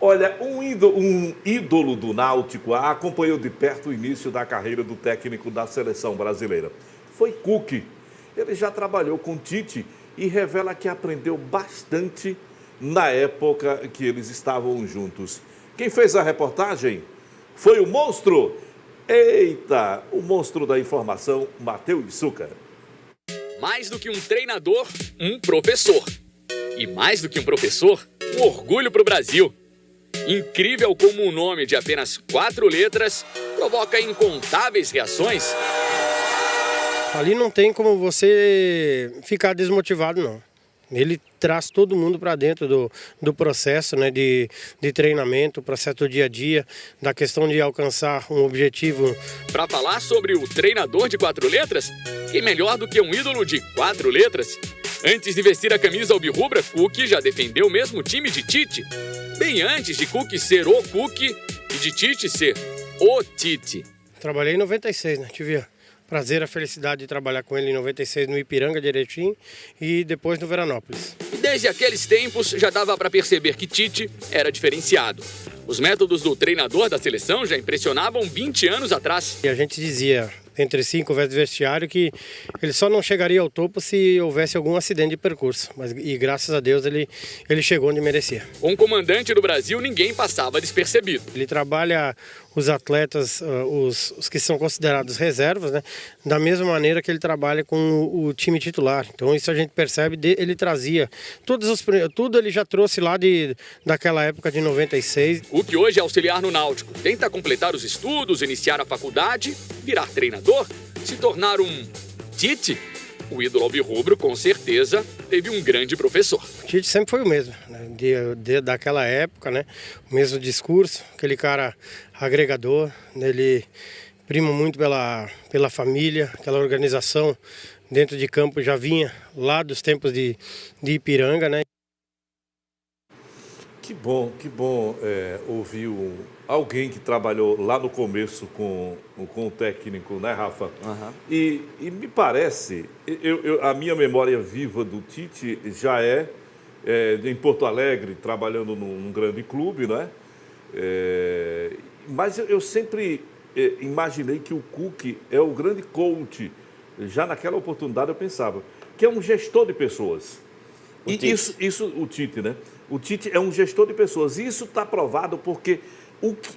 Olha, um ídolo do Náutico acompanhou de perto o início da carreira do técnico da seleção brasileira. Foi Cook. Ele já trabalhou com Tite e revela que aprendeu bastante na época que eles estavam juntos. Quem fez a reportagem foi o monstro. Eita, o monstro da informação, Matheus Succar. Mais do que um treinador, um professor. E mais do que um professor, um orgulho para o Brasil. Incrível como um nome de apenas 4 letras provoca incontáveis reações. Ali não tem como você ficar desmotivado, não. Ele traz todo mundo para dentro do processo, né, de treinamento, processo do dia a dia, da questão de alcançar um objetivo. Para falar sobre o treinador de 4 letras, quem melhor do que um ídolo de 4 letras? Antes de vestir a camisa alvirrubra, Cook já defendeu o mesmo time de Tite. Bem antes de Cook ser o Cook e de Tite ser o Tite. Trabalhei em 96, né? Tive o prazer, a felicidade de trabalhar com ele em 96 no Ipiranga de Erechim e depois no Veranópolis. E desde aqueles tempos já dava para perceber que Tite era diferenciado. Os métodos do treinador da seleção já impressionavam 20 anos atrás. E a gente dizia, entre si, em conversa de vestiário, que ele só não chegaria ao topo se houvesse algum acidente de percurso. E graças a Deus ele chegou onde merecia. Com o comandante do Brasil, ninguém passava despercebido. Ele trabalha os atletas, os que são considerados reservas, né, da mesma maneira que ele trabalha com o time titular. Então isso a gente percebe, ele trazia tudo ele já trouxe lá daquela época de 96. O que hoje é auxiliar no Náutico, tenta completar os estudos, iniciar a faculdade, virar treinador, se tornar um Tite. O ídolo alvirrubro, com certeza, teve um grande professor. O Tite sempre foi o mesmo, né? Daquela época, né? O mesmo discurso, aquele cara agregador, ele prima muito pela família, aquela organização dentro de campo já vinha lá dos tempos de Ipiranga, né? Que bom ouvir alguém que trabalhou lá no começo com o técnico, né, Rafa? Uhum. E me parece, a minha memória viva do Tite já é em Porto Alegre, trabalhando num grande clube, né? Mas eu sempre imaginei que o Cook é o grande coach. Já naquela oportunidade eu pensava que é um gestor de pessoas. O Tite, né? O Tite é um gestor de pessoas. E isso está provado porque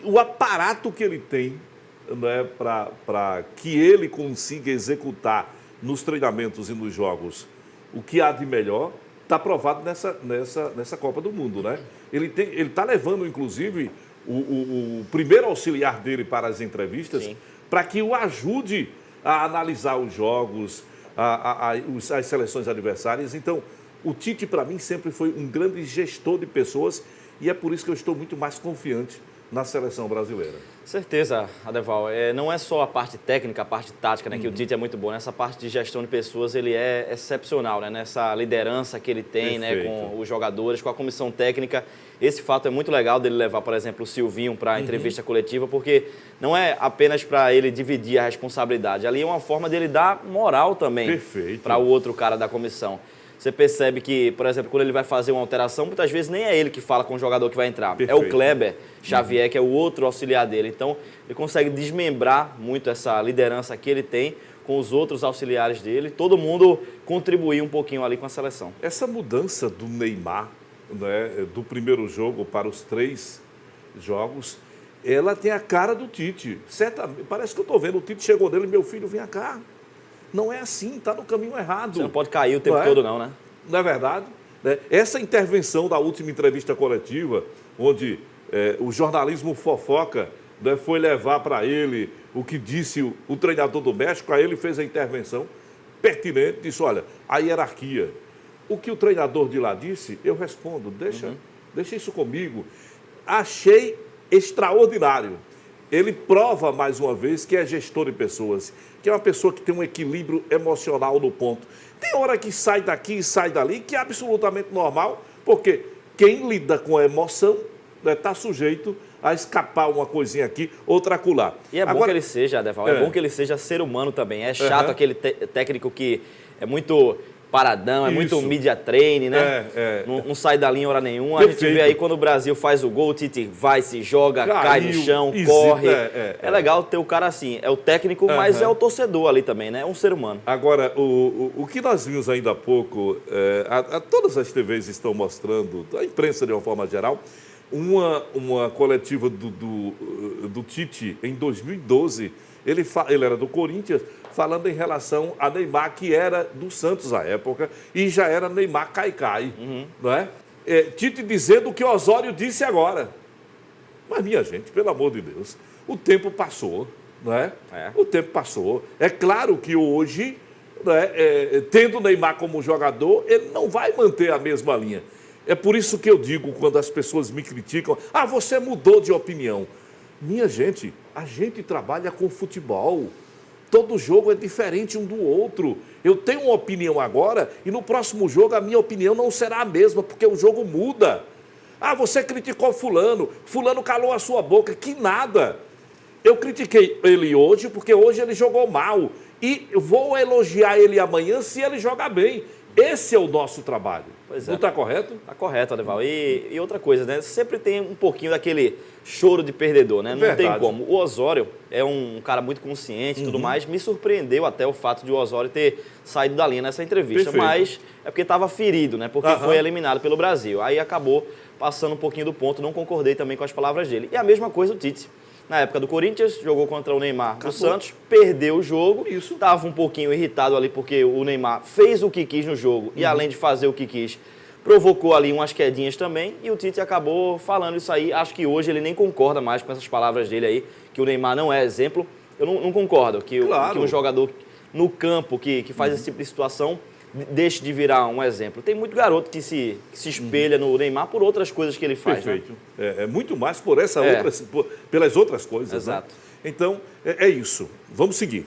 o aparato que ele tem, né, para que ele consiga executar nos treinamentos e nos jogos o que há de melhor, está provado nessa Copa do Mundo, né? Ele está levando, inclusive, o primeiro auxiliar dele para as entrevistas, para que o ajude a analisar os jogos, as seleções adversárias. Então, o Tite, para mim, sempre foi um grande gestor de pessoas e é por isso que eu estou muito mais confiante na seleção brasileira. Certeza, Adeval. Não é só a parte técnica, a parte tática, né, que o Tite é muito bom. Nessa parte de gestão de pessoas, ele é excepcional, né? Nessa liderança que ele tem, né, com os jogadores, com a comissão técnica. Esse fato é muito legal dele levar, por exemplo, o Silvinho para a entrevista coletiva, porque não é apenas para ele dividir a responsabilidade. Ali é uma forma dele dar moral também para o outro cara da comissão. Você percebe que, por exemplo, quando ele vai fazer uma alteração, muitas vezes nem é ele que fala com o jogador que vai entrar. É o Kleber Xavier, que é o outro auxiliar dele. Então, ele consegue desmembrar muito essa liderança que ele tem com os outros auxiliares dele. Todo mundo contribuir um pouquinho ali com a seleção. Essa mudança do Neymar, né, do primeiro jogo para os 3 jogos, ela tem a cara do Tite. Parece que eu estou vendo, o Tite chegou dele, meu filho, vem cá. Não é assim, está no caminho errado. Você não pode cair o tempo todo não, né? Não é verdade? Essa intervenção da última entrevista coletiva, onde o jornalismo fofoca, né, foi levar para ele o que disse o treinador do México, aí ele fez a intervenção pertinente, disse, olha, a hierarquia. O que o treinador de lá disse, eu respondo, deixa isso comigo. Achei extraordinário. Ele prova, mais uma vez, que é gestor de pessoas, que é uma pessoa que tem um equilíbrio emocional no ponto. Tem hora que sai daqui e sai dali, que é absolutamente normal, porque quem lida com a emoção está sujeito a escapar uma coisinha aqui, outra acolá. E é bom que ele seja, Adeval, é bom que ele seja ser humano também. É chato aquele técnico que é muito paradão, é muito media training, né? Não sai da linha hora nenhuma. Perfeito. A gente vê aí quando o Brasil faz o gol, o Tite vai, se joga, cai no chão, corre. É legal ter o cara assim, é o técnico, mas é o torcedor ali também, né? É um ser humano. Agora, o que nós vimos ainda há pouco, todas as TVs estão mostrando, a imprensa de uma forma geral, uma coletiva do Tite em 2012, ele era do Corinthians, falando em relação a Neymar, que era do Santos à época, e já era Neymar Caicai, não é? Tite dizendo o que o Osório disse agora. Mas, minha gente, pelo amor de Deus, o tempo passou, não é? O tempo passou. É claro que hoje, não é, tendo o Neymar como jogador, ele não vai manter a mesma linha. É por isso que eu digo, quando as pessoas me criticam, você mudou de opinião. Minha gente, a gente trabalha com futebol. Todo jogo é diferente um do outro. Eu tenho uma opinião agora e no próximo jogo a minha opinião não será a mesma, porque o jogo muda. Você criticou fulano calou a sua boca. Que nada. Eu critiquei ele hoje porque hoje ele jogou mal. E vou elogiar ele amanhã se ele jogar bem. Esse é o nosso trabalho. Pois é. Não está correto? Está correto, Adeval. E outra coisa, né? Sempre tem um pouquinho daquele choro de perdedor, né? Não Verdade. Tem como. O Osório é um cara muito consciente e tudo mais. Me surpreendeu até o fato de o Osório ter saído da linha nessa entrevista. Perfeito. Mas é porque estava ferido, né? Porque foi eliminado pelo Brasil. Aí acabou passando um pouquinho do ponto. Não concordei também com as palavras dele. E a mesma coisa o Tite. Na época do Corinthians, jogou contra o Neymar do Santos, perdeu o jogo. Estava um pouquinho irritado ali porque o Neymar fez o que quis no jogo e, além de fazer o que quis, provocou ali umas quedinhas também. E o Tite acabou falando isso aí. Acho que hoje ele nem concorda mais com essas palavras dele aí, que o Neymar não é exemplo. Eu não concordo que um jogador no campo que faz esse tipo de situação deixe de virar um exemplo. Tem muito garoto que se espelha no Neymar por outras coisas que ele faz. Perfeito. Né? É muito mais por pelas outras coisas. Exato. Né? Então, é isso. Vamos seguir.